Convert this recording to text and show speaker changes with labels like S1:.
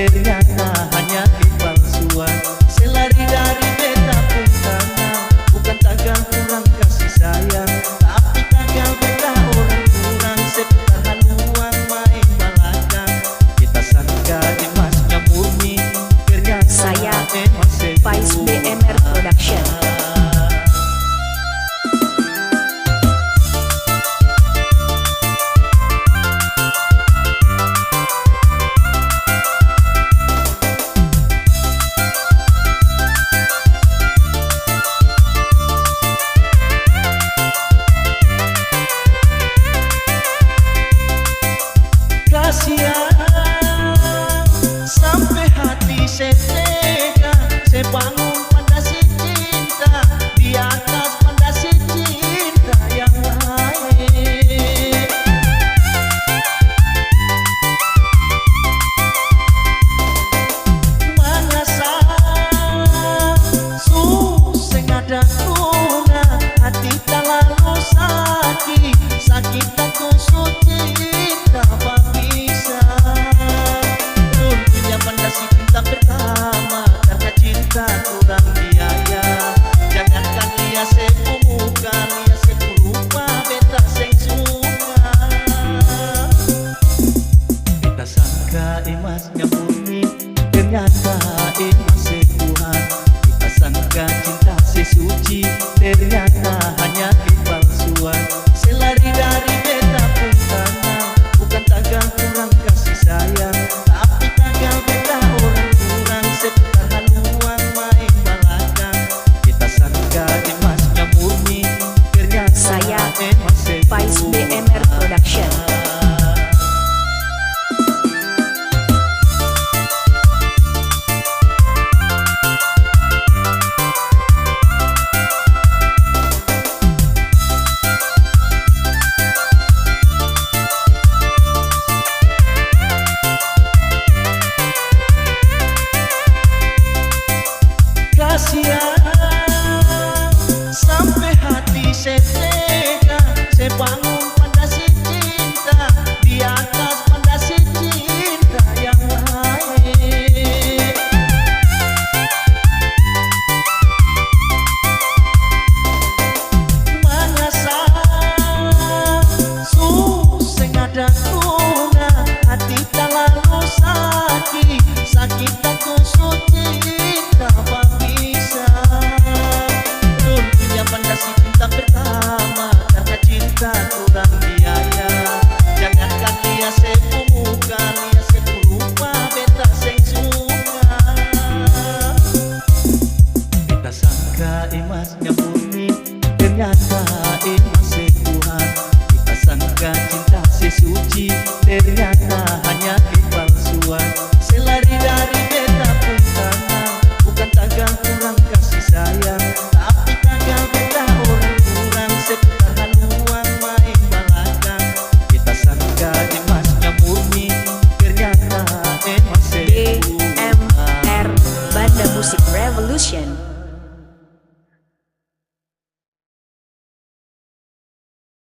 S1: ternyata hanya kepalsuan. Selari dari beta pun tanah, bukan tagal kurang kasih sayang, tapi tagal beta orang kurang seputar haluan main balakang. Kita sangka emasnya murni, ternyata
S2: Saya
S1: emas
S2: Vice BMR Production.
S1: Sampai hati setega, sebangun pada si cinta, di atas pada si cinta yang lain. Menyesal susah ada guna, hati tak lalu sakit, sakit aku suci tak bisa. Si cinta pertama karena cinta kurang biaya. Jangankan dia semuka, dia serupa beta seng suka. Kita sangka emasnya murni, ternyata emas setuhan. Kita sangka cinta sesuci, ternyata hanya kepalsuan. Selari dari beta pun tanah, bukan tagal kurang kasih sayang, tapi tagal beta orang kurang seputar haluan main balakang. Kita sangka emasnya murni, ternyata
S2: Saya
S1: emas
S2: Vice BMR Production.
S1: Sampai hati setega, sebangun pada si cinta, di atas pada si cinta yang lain. Menyesal susah ada guna, hati tak lalu sakit, sakit aku suci tak bisa. Pada si cinta pertama karena cinta kurang biaya. Jangankan dia semuka, dia serupa beta seng suka. Kita sangka emasnya murni, ternyata emas setuhan. Kita sangka cinta sesuci, ternyata hanya kepalsuan. Selari dari beta pun tanah, bukan tagal kurang kasih sayang, tapi tagal beta orang kurang seputar haluan main balakang. Kita sangka emasnya murni, ternyata emas setuhan.
S2: BMR Banda Musik Revolution.